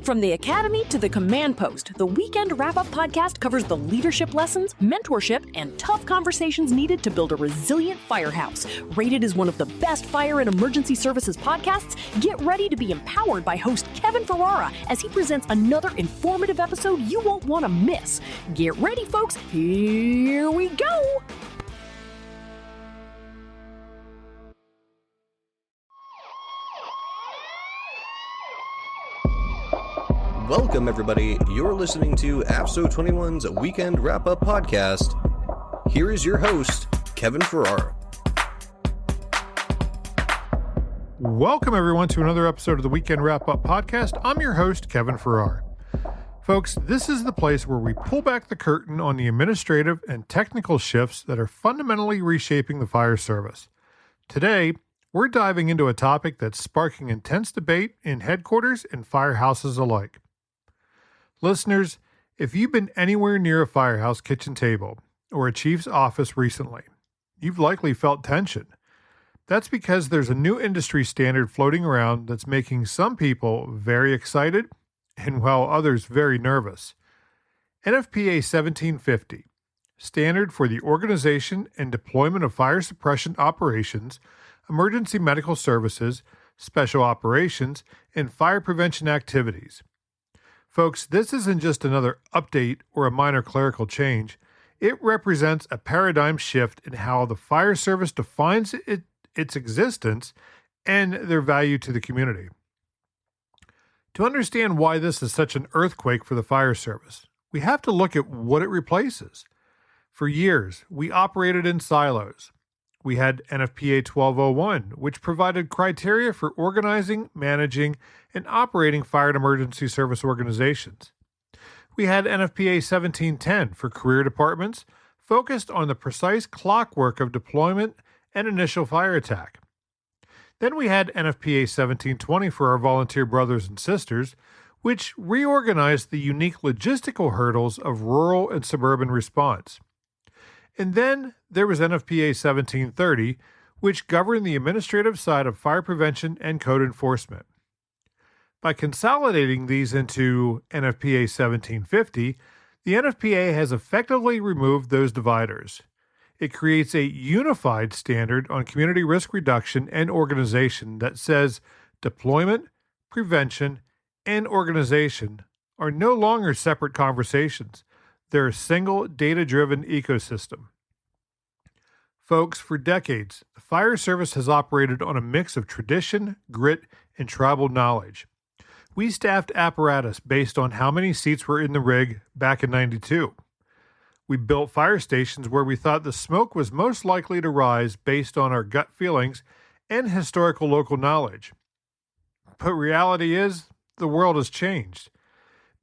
From the academy to the command post, the Weekend Wrap-Up podcast covers the leadership lessons, mentorship, and tough conversations needed to build a resilient firehouse. Rated as one of the best fire and emergency services podcasts, get ready to be empowered by host Kevin Ferrara as he presents another informative episode you won't want to miss. Get ready, folks. Here we go. Welcome, everybody. You're listening to AFSO 21's Weekend Wrap-Up podcast. Here is your host, Kevin Ferrara. Welcome, everyone, to another episode of the Weekend Wrap-Up podcast. I'm your host, Kevin Ferrara. Folks, this is the place where we pull back the curtain on the administrative and technical shifts that are fundamentally reshaping the fire service. Today, we're diving into a topic that's sparking intense debate in headquarters and firehouses alike. Listeners, if you've been anywhere near a firehouse kitchen table or a chief's office recently, you've likely felt tension. That's because there's a new industry standard floating around that's making some people very excited and, while others very nervous. NFPA 1750, Standard for the Organization and Deployment of Fire Suppression Operations, Emergency Medical Services, Special Operations, and Fire Prevention Activities. Folks, this isn't just another update or a minor clerical change. It represents a paradigm shift in how the fire service defines its existence and their value to the community. To understand why this is such an earthquake for the fire service, we have to look at what it replaces. For years, we operated in silos. We had NFPA 1201, which provided criteria for organizing, managing, and operating fire and emergency service organizations. We had NFPA 1710 for career departments, focused on the precise clockwork of deployment and initial fire attack. Then we had NFPA 1720 for our volunteer brothers and sisters, which reorganized the unique logistical hurdles of rural and suburban response. And then there was NFPA 1730, which governed the administrative side of fire prevention and code enforcement. By consolidating these into NFPA 1750, the NFPA has effectively removed those dividers. It creates a unified standard on community risk reduction and organization that says deployment, prevention, and organization are no longer separate conversations. They're a single data-driven ecosystem. Folks, for decades, the fire service has operated on a mix of tradition, grit, and tribal knowledge. We staffed apparatus based on how many seats were in the rig back in '92. We built fire stations where we thought the smoke was most likely to rise based on our gut feelings and historical local knowledge. But reality is, the world has changed.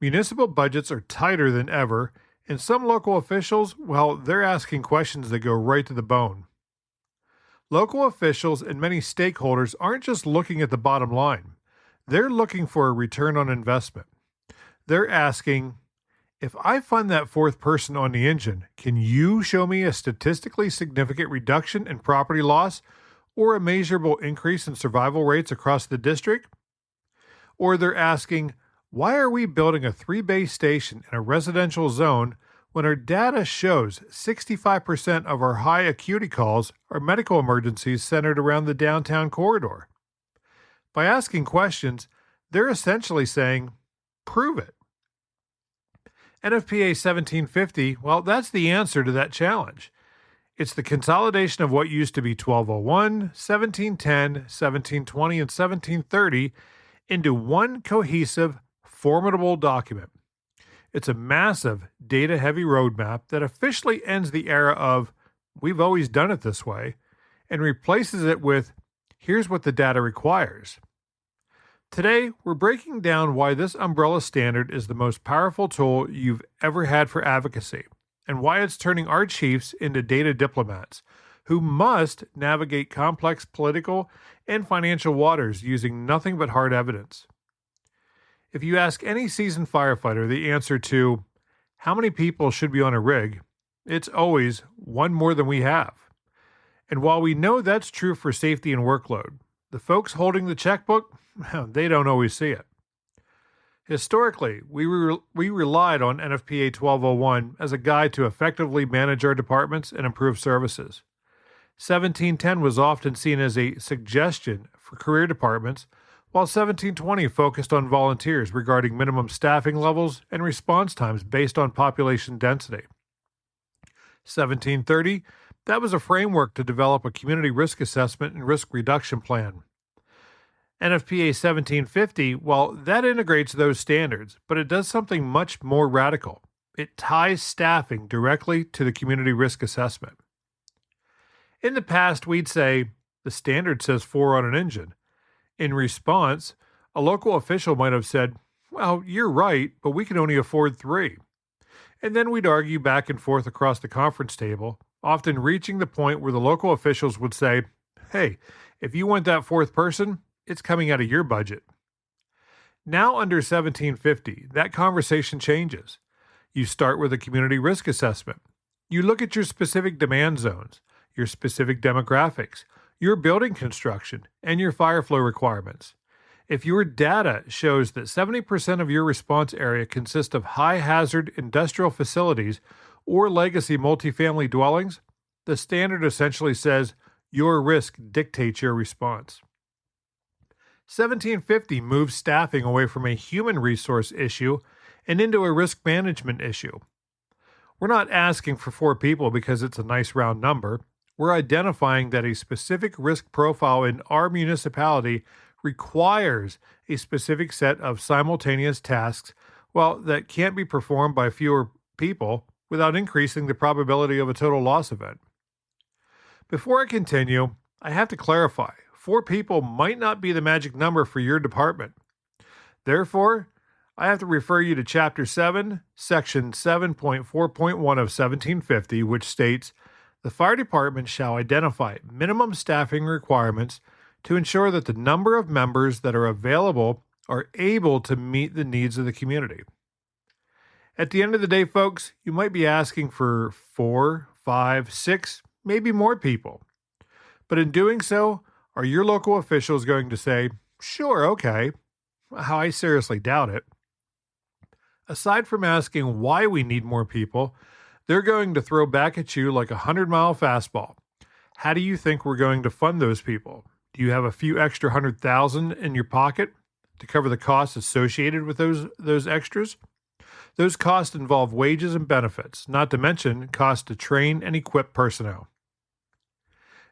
Municipal budgets are tighter than ever, and some local officials, well, they're asking questions that go right to the bone. Local officials and many stakeholders aren't just looking at the bottom line. They're looking for a return on investment. They're asking, if I fund that fourth person on the engine, can you show me a statistically significant reduction in property loss or a measurable increase in survival rates across the district? Or they're asking, why are we building a 3-bay station in a residential zone when our data shows 65% of our high acuity calls are medical emergencies centered around the downtown corridor? By asking questions, they're essentially saying, prove it. NFPA 1750, well, that's the answer to that challenge. It's the consolidation of what used to be 1201, 1710, 1720, and 1730 into one cohesive, formidable document. It's a massive, data-heavy roadmap that officially ends the era of, we've always done it this way, and replaces it with, here's what the data requires. Today, we're breaking down why this umbrella standard is the most powerful tool you've ever had for advocacy, and why it's turning our chiefs into data diplomats who must navigate complex political and financial waters using nothing but hard evidence. If you ask any seasoned firefighter the answer to, how many people should be on a rig, it's always one more than we have. And while we know that's true for safety and workload, the folks holding the checkbook, they don't always see it. Historically, we relied on NFPA 1201 as a guide to effectively manage our departments and improve services. 1710 was often seen as a suggestion for career departments, while 1720 focused on volunteers regarding minimum staffing levels and response times based on population density. 1730, that was a framework to develop a community risk assessment and risk reduction plan. NFPA 1750, well, that integrates those standards, but it does something much more radical. It ties staffing directly to the community risk assessment. In the past, we'd say, the standard says 4 on an engine. In response, a local official might have said, well, you're right, but we can only afford 3. And then we'd argue back and forth across the conference table, often reaching the point where the local officials would say, hey, if you want that 4th person, it's coming out of your budget. Now under 1750, that conversation changes. You start with a community risk assessment. You look at your specific demand zones, your specific demographics, your building construction, and your fire flow requirements. If your data shows that 70% of your response area consists of high-hazard industrial facilities or legacy multifamily dwellings, the standard essentially says your risk dictates your response. 1750 moves staffing away from a human resource issue and into a risk management issue. We're not asking for 4 people because it's a nice round number. We're identifying that a specific risk profile in our municipality requires a specific set of simultaneous tasks, that can't be performed by fewer people without increasing the probability of a total loss event. Before I continue, I have to clarify, 4 people might not be the magic number for your department. Therefore, I have to refer you to Chapter 7, Section 7.4.1 of 1750, which states, the fire department shall identify minimum staffing requirements to ensure that the number of members that are available are able to meet the needs of the community. At the end of the day, folks, you might be asking for 4, 5, 6, maybe more people. But in doing so, are your local officials going to say, sure, okay? I seriously doubt it. Aside from asking why we need more people, they're going to throw back at you like a 100-mile fastball. How do you think we're going to fund those people? Do you have a few extra $100,000 in your pocket to cover the costs associated with those extras? Those costs involve wages and benefits, not to mention costs to train and equip personnel.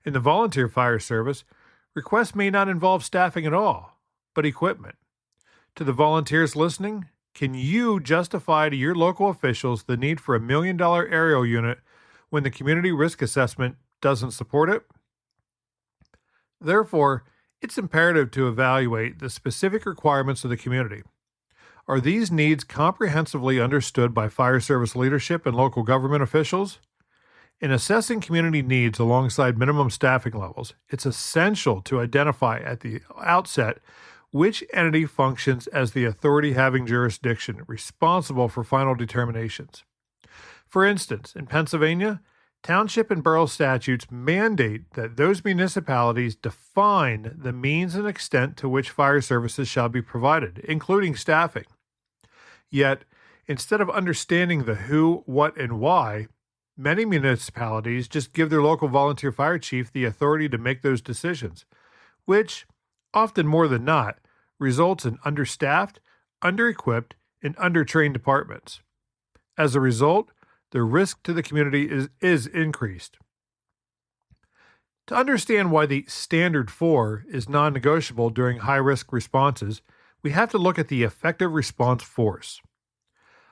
In the volunteer fire service, requests may not involve staffing at all, but equipment. To the volunteers listening, can you justify to your local officials the need for $1 million aerial unit when the community risk assessment doesn't support it? Therefore, it's imperative to evaluate the specific requirements of the community. Are these needs comprehensively understood by fire service leadership and local government officials? In assessing community needs alongside minimum staffing levels, it's essential to identify at the outset which entity functions as the authority having jurisdiction responsible for final determinations. For instance, in Pennsylvania, township and borough statutes mandate that those municipalities define the means and extent to which fire services shall be provided, including staffing. Yet, instead of understanding the who, what, and why, many municipalities just give their local volunteer fire chief the authority to make those decisions, which, often more than not, results in understaffed, under-equipped, and under-trained departments. As a result, the risk to the community is increased. To understand why the standard 4 is non-negotiable during high-risk responses, we have to look at the effective response force.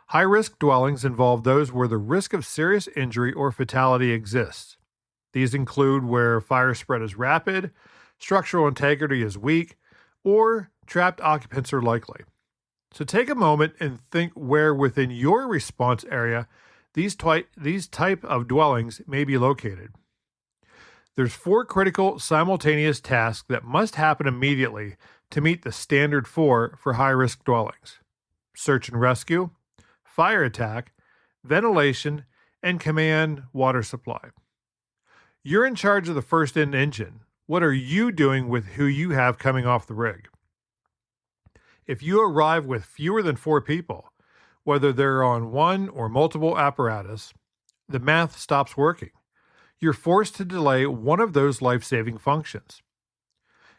High-risk dwellings involve those where the risk of serious injury or fatality exists. These include where fire spread is rapid, structural integrity is weak, or trapped occupants are likely. So take a moment and think where within your response area these type of dwellings may be located. There's 4 critical simultaneous tasks that must happen immediately to meet the standard 4 for high-risk dwellings: search and rescue, fire attack, ventilation, and command water supply. You're in charge of the first-in engine. What are you doing with who you have coming off the rig? If you arrive with fewer than 4 people, whether they're on one or multiple apparatus, the math stops working. You're forced to delay one of those life-saving functions.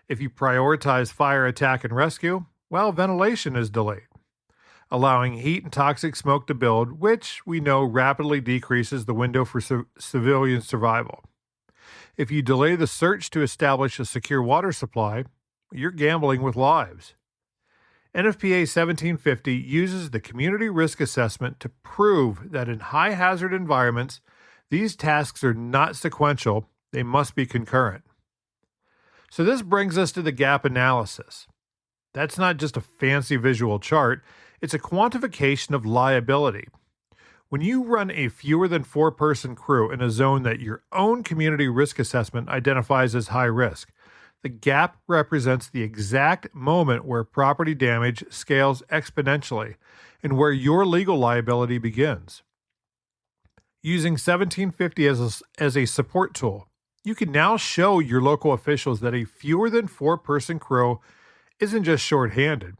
If you prioritize fire attack and rescue, well, ventilation is delayed, allowing heat and toxic smoke to build, which we know rapidly decreases the window for civilian survival. If you delay the search to establish a secure water supply, you're gambling with lives. NFPA 1750 uses the community risk assessment to prove that in high-hazard environments, these tasks are not sequential, they must be concurrent. So this brings us to the gap analysis. That's not just a fancy visual chart, it's a quantification of liability. When you run a fewer than 4-person crew in a zone that your own community risk assessment identifies as high risk, the gap represents the exact moment where property damage scales exponentially and where your legal liability begins. Using 1750 as a support tool, you can now show your local officials that a fewer than 4-person crew isn't just shorthanded.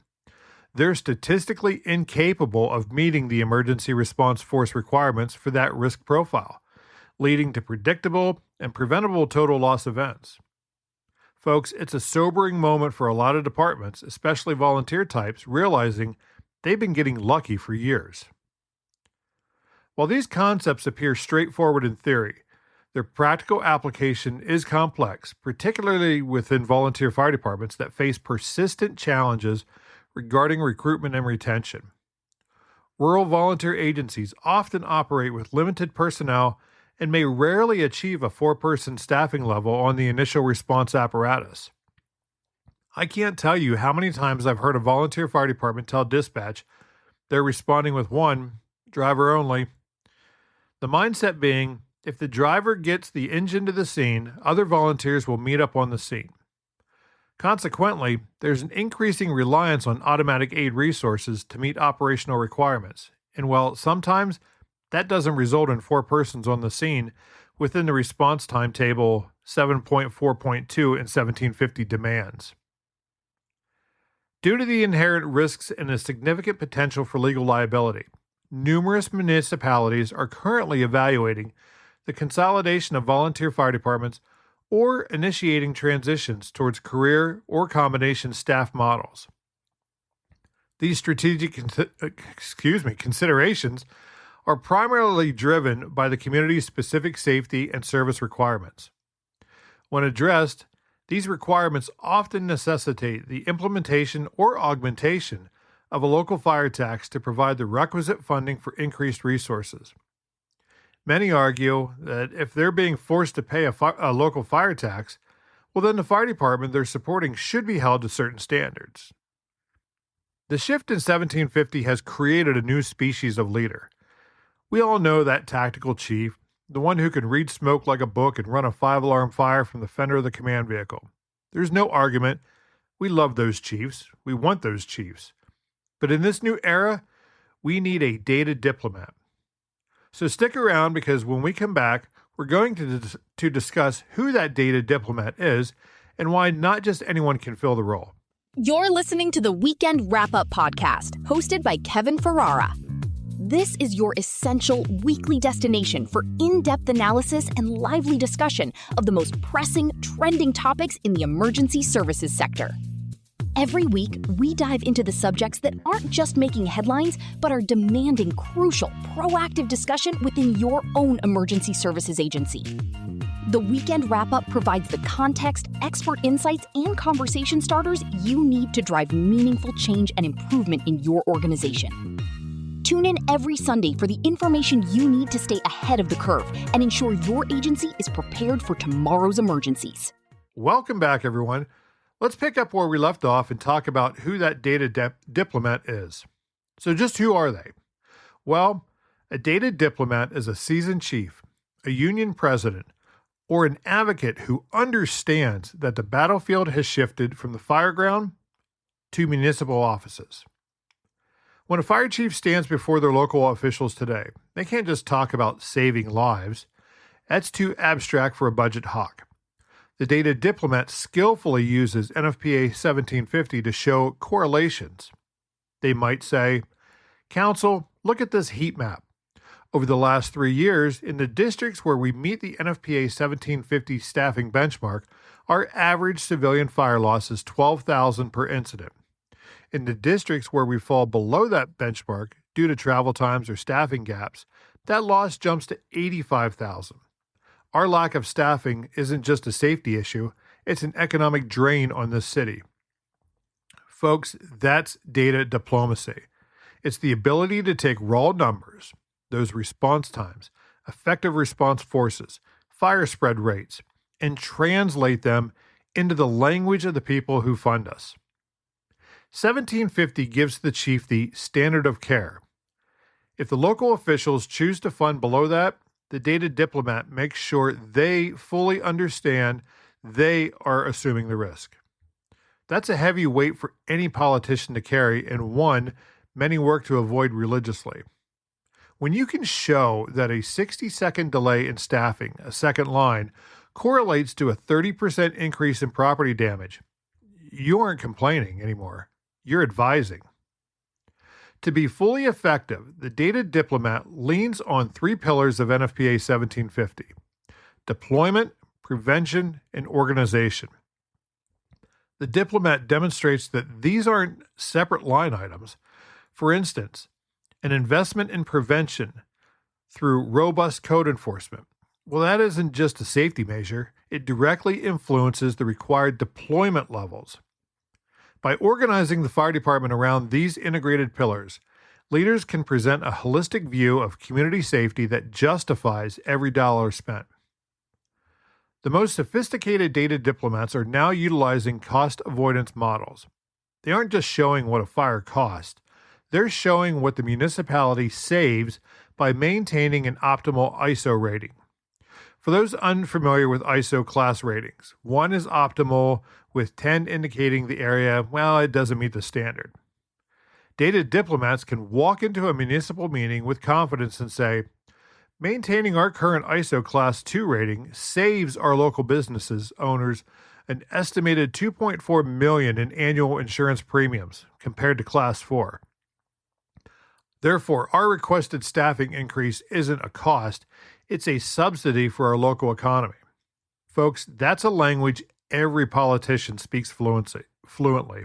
They're statistically incapable of meeting the emergency response force requirements for that risk profile, leading to predictable and preventable total loss events. Folks, it's a sobering moment for a lot of departments, especially volunteer types, realizing they've been getting lucky for years. While these concepts appear straightforward in theory, their practical application is complex, particularly within volunteer fire departments that face persistent challenges regarding recruitment and retention. Rural volunteer agencies often operate with limited personnel and may rarely achieve a 4-person staffing level on the initial response apparatus. I can't tell you how many times I've heard a volunteer fire department tell dispatch they're responding with 1, driver only. The mindset being, if the driver gets the engine to the scene, other volunteers will meet up on the scene. Consequently, there's an increasing reliance on automatic aid resources to meet operational requirements, and while sometimes that doesn't result in 4 persons on the scene within the response timetable 7.4.2 and 1750 demands. Due to the inherent risks and a significant potential for legal liability, numerous municipalities are currently evaluating the consolidation of volunteer fire departments or initiating transitions towards career or combination staff models. These strategic considerations are primarily driven by the community's specific safety and service requirements. When addressed, these requirements often necessitate the implementation or augmentation of a local fire tax to provide the requisite funding for increased resources. Many argue that if they're being forced to pay a local fire tax, well, then the fire department they're supporting should be held to certain standards. The shift in 1750 has created a new species of leader. We all know that tactical chief, the one who can read smoke like a book and run a 5-alarm fire from the fender of the command vehicle. There's no argument. We love those chiefs. We want those chiefs. But in this new era, we need a data diplomat. So stick around because when we come back, we're going to discuss who that data diplomat is and why not just anyone can fill the role. You're listening to the Weekend Wrap-Up Podcast, hosted by Kevin Ferrara. This is your essential weekly destination for in-depth analysis and lively discussion of the most pressing, trending topics in the emergency services sector. Every week, we dive into the subjects that aren't just making headlines, but are demanding crucial, proactive discussion within your own emergency services agency. The Weekend Wrap-Up provides the context, expert insights, and conversation starters you need to drive meaningful change and improvement in your organization. Tune in every Sunday for the information you need to stay ahead of the curve and ensure your agency is prepared for tomorrow's emergencies. Welcome back, everyone. Let's pick up where we left off and talk about who that data diplomat is. So just who are they? Well, a data diplomat is a seasoned chief, a union president, or an advocate who understands that the battlefield has shifted from the fireground to municipal offices. When a fire chief stands before their local officials today, they can't just talk about saving lives. That's too abstract for a budget hawk. The data diplomat skillfully uses NFPA 1750 to show correlations. They might say, Council, look at this heat map. Over the last 3 years, in the districts where we meet the NFPA 1750 staffing benchmark, our average civilian fire loss is 12,000 per incident. In the districts where we fall below that benchmark due to travel times or staffing gaps, that loss jumps to 85,000. Our lack of staffing isn't just a safety issue, it's an economic drain on this city. Folks, that's data diplomacy. It's the ability to take raw numbers, those response times, effective response forces, fire spread rates, and translate them into the language of the people who fund us. 1750 gives the chief the standard of care. If the local officials choose to fund below that, the data diplomat makes sure they fully understand they are assuming the risk. That's a heavy weight for any politician to carry, and one many work to avoid religiously. When you can show that a 60-second delay in staffing a second line correlates to a 30% increase in property damage, you aren't complaining anymore. You're advising. To be fully effective, the data diplomat leans on 3 pillars of NFPA 1750: deployment, prevention, and organization. The diplomat demonstrates that these aren't separate line items. For instance, an investment in prevention through robust code enforcement. Well, that isn't just a safety measure. It directly influences the required deployment levels. By organizing the fire department around these integrated pillars, leaders can present a holistic view of community safety that justifies every dollar spent. The most sophisticated data diplomats are now utilizing cost avoidance models. They aren't just showing what a fire costs, they're showing what the municipality saves by maintaining an optimal ISO rating. For those unfamiliar with ISO class ratings, 1 is optimal, with 10 indicating the area, well, it doesn't meet the standard. Data diplomats can walk into a municipal meeting with confidence and say, maintaining our current ISO Class 2 rating saves our local businesses owners an estimated $2.4 million in annual insurance premiums compared to Class 4. Therefore, our requested staffing increase isn't a cost, it's a subsidy for our local economy. Folks, that's a language every politician speaks fluently.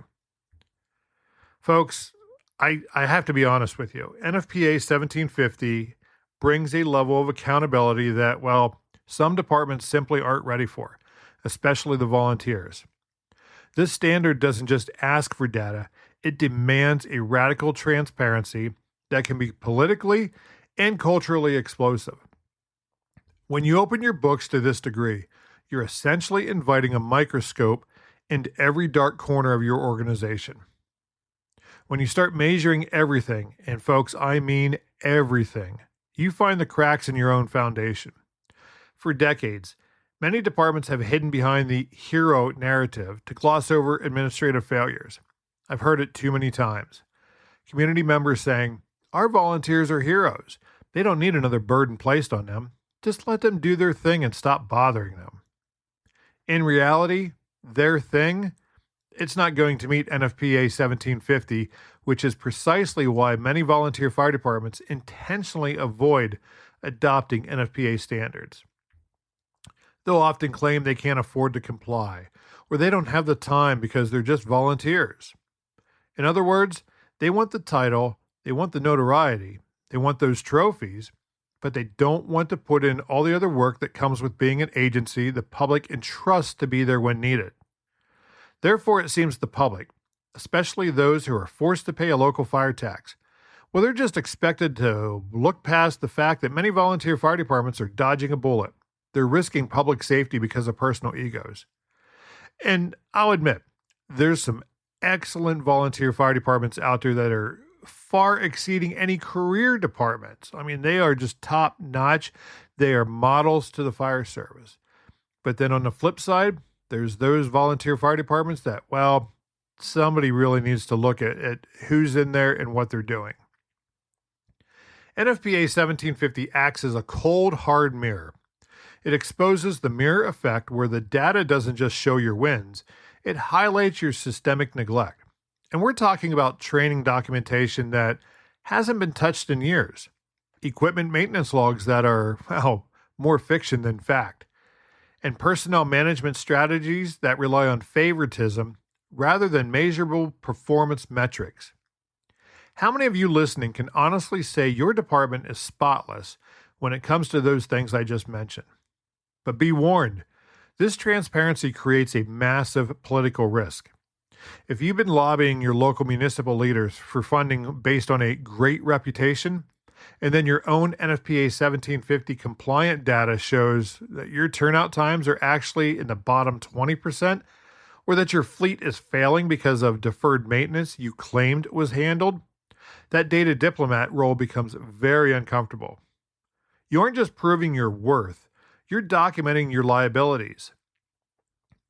Folks, I have to be honest with you. NFPA 1750 brings a level of accountability that, well, some departments simply aren't ready for, especially the volunteers. This standard doesn't just ask for data, it demands a radical transparency that can be politically and culturally explosive. When you open your books to this degree, you're essentially inviting a microscope into every dark corner of your organization. When you start measuring everything, and folks, I mean everything, you find the cracks in your own foundation. For decades, many departments have hidden behind the hero narrative to gloss over administrative failures. I've heard it too many times. Community members saying, our volunteers are heroes. They don't need another burden placed on them. Just let them do their thing and stop bothering them. In reality, their thing, it's not going to meet NFPA 1750, which is precisely why many volunteer fire departments intentionally avoid adopting NFPA standards. They'll often claim they can't afford to comply, or they don't have the time because they're just volunteers. In other words, they want the title, they want the notoriety, they want those trophies, but they don't want to put in all the other work that comes with being an agency the public entrusts to be there when needed. Therefore, it seems the public, especially those who are forced to pay a local fire tax, well, they're just expected to look past the fact that many volunteer fire departments are dodging a bullet. They're risking public safety because of personal egos. And I'll admit, there's some excellent volunteer fire departments out there that are far exceeding any career departments. I mean, they are just top notch. They are models to the fire service. But then on the flip side, there's those volunteer fire departments that, well, somebody really needs to look at who's in there and what they're doing. NFPA 1750 acts as a cold, hard mirror. It exposes the mirror effect where the data doesn't just show your wins, it highlights your systemic neglect. And we're talking about training documentation that hasn't been touched in years, equipment maintenance logs that are, well, more fiction than fact, and personnel management strategies that rely on favoritism rather than measurable performance metrics. How many of you listening can honestly say your department is spotless when it comes to those things I just mentioned? But be warned, this transparency creates a massive political risk. If you've been lobbying your local municipal leaders for funding based on a great reputation, and then your own NFPA 1750 compliant data shows that your turnout times are actually in the bottom 20%, or that your fleet is failing because of deferred maintenance you claimed was handled, that data diplomat role becomes very uncomfortable. You aren't just proving your worth, you're documenting your liabilities.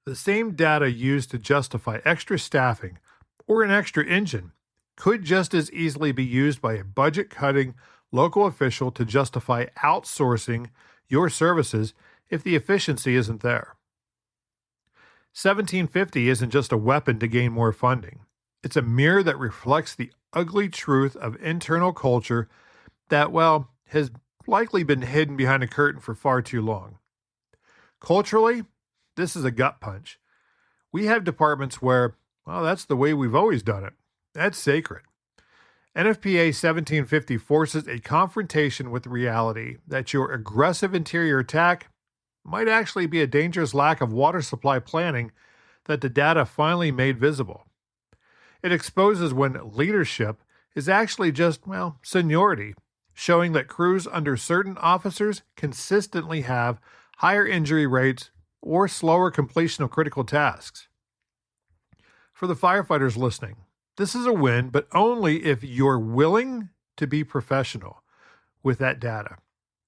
The same data used to justify extra staffing or an extra engine could just as easily be used by a budget-cutting local official to justify outsourcing your services if the efficiency isn't there. 1750 isn't just a weapon to gain more funding. It's a mirror that reflects the ugly truth of internal culture that, well, has likely been hidden behind a curtain for far too long. Culturally, this is a gut punch. We have departments where, well, that's the way we've always done it. That's sacred. NFPA 1750 forces a confrontation with reality that your aggressive interior attack might actually be a dangerous lack of water supply planning that the data finally made visible. It exposes when leadership is actually just, well, seniority, showing that crews under certain officers consistently have higher injury rates or slower completion of critical tasks. For the firefighters listening, this is a win, but only if you're willing to be professional with that data.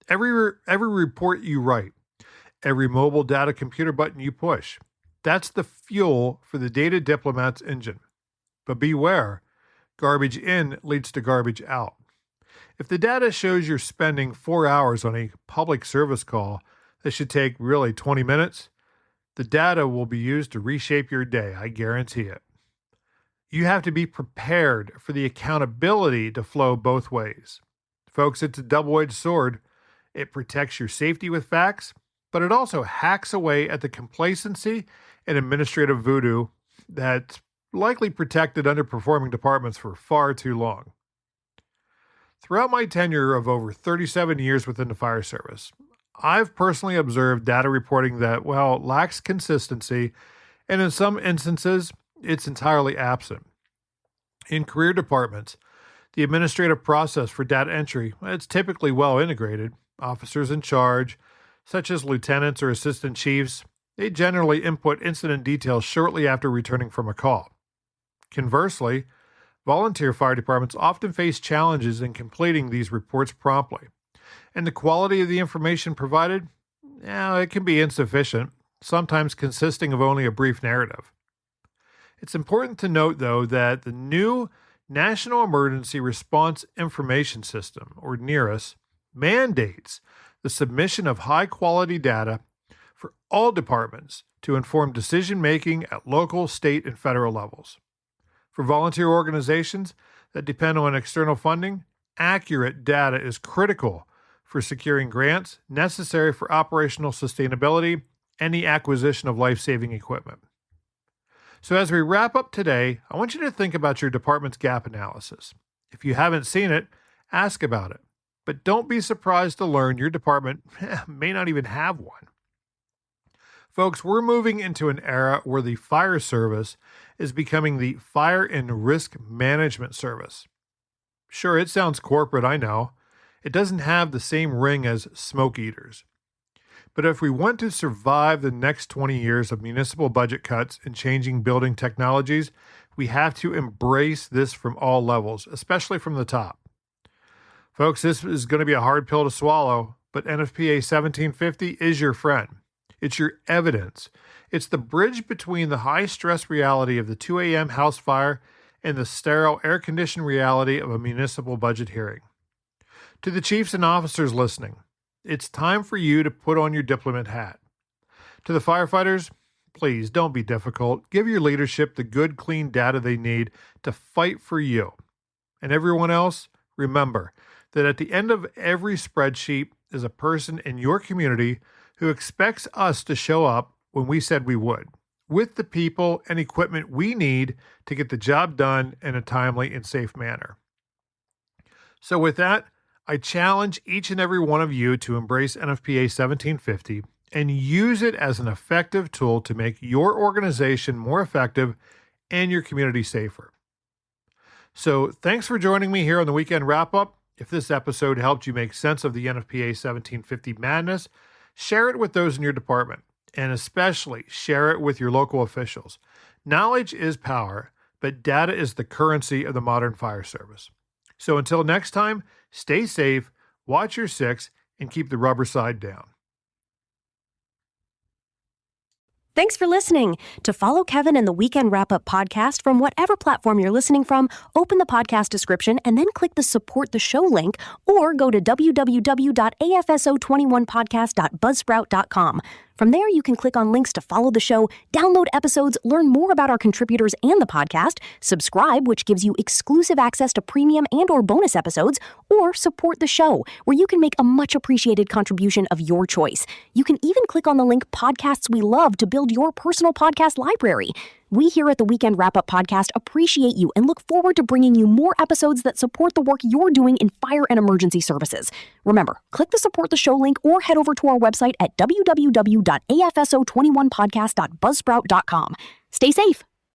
Every report you write, every mobile data computer button you push, that's the fuel for the data diplomat's engine. But beware, garbage in leads to garbage out. If the data shows you're spending 4 hours on a public service call that should take really 20 minutes, the data will be used to reshape your day, I guarantee it. You have to be prepared for the accountability to flow both ways. Folks, it's a double-edged sword. It protects your safety with facts, but it also hacks away at the complacency and administrative voodoo that's likely protected underperforming departments for far too long. Throughout my tenure of over 37 years within the fire service, I've personally observed data reporting that, well, lacks consistency, and in some instances, it's entirely absent. In career departments, the administrative process for data entry, it's typically well integrated. Officers in charge, such as lieutenants or assistant chiefs, they generally input incident details shortly after returning from a call. Conversely, volunteer fire departments often face challenges in completing these reports promptly. And the quality of the information provided, it can be insufficient, sometimes consisting of only a brief narrative. It's important to note, though, that the new National Emergency Response Information System, or NERIS, mandates the submission of high-quality data for all departments to inform decision-making at local, state, and federal levels. For volunteer organizations that depend on external funding, accurate data is critical for securing grants necessary for operational sustainability and the acquisition of life-saving equipment. So as we wrap up today, I want you to think about your department's gap analysis. If you haven't seen it, ask about it. But don't be surprised to learn your department may not even have one. Folks, we're moving into an era where the fire service is becoming the fire and risk management service. Sure, it sounds corporate, I know. It doesn't have the same ring as smoke eaters. But if we want to survive the next 20 years of municipal budget cuts and changing building technologies, we have to embrace this from all levels, especially from the top. Folks, this is going to be a hard pill to swallow, but NFPA 1750 is your friend. It's your evidence. It's the bridge between the high-stress reality of the 2 a.m. house fire and the sterile, air-conditioned reality of a municipal budget hearing. To the chiefs and officers listening, It's time for you to put on your diplomat hat. To the firefighters, please don't be difficult. Give your leadership the good, clean data they need to fight for you. And everyone else, remember that at the end of every spreadsheet is a person in your community who expects us to show up when we said we would, with the people and equipment we need to get the job done in a timely and safe manner. So with that, I challenge each and every one of you to embrace NFPA 1750 and use it as an effective tool to make your organization more effective and your community safer. So thanks for joining me here on the Weekend Wrap-Up. If this episode helped you make sense of the NFPA 1750 madness, share it with those in your department, and especially share it with your local officials. Knowledge is power, but data is the currency of the modern fire service. So until next time, stay safe, watch your six, and keep the rubber side down. Thanks for listening. To follow Kevin and the Weekend Wrap-Up podcast from whatever platform you're listening from, open the podcast description and then click the Support the Show link, or go to www.afso21podcast.buzzsprout.com. From there, you can click on links to follow the show, download episodes, learn more about our contributors and the podcast, subscribe, which gives you exclusive access to premium and or bonus episodes, or support the show, where you can make a much appreciated contribution of your choice. You can even click on the link Podcasts We Love to build your personal podcast library. We here at the Weekend Wrap-Up podcast appreciate you and look forward to bringing you more episodes that support the work you're doing in fire and emergency services. Remember, click the Support the Show link or head over to our website at www.afso21podcast.buzzsprout.com. Stay safe.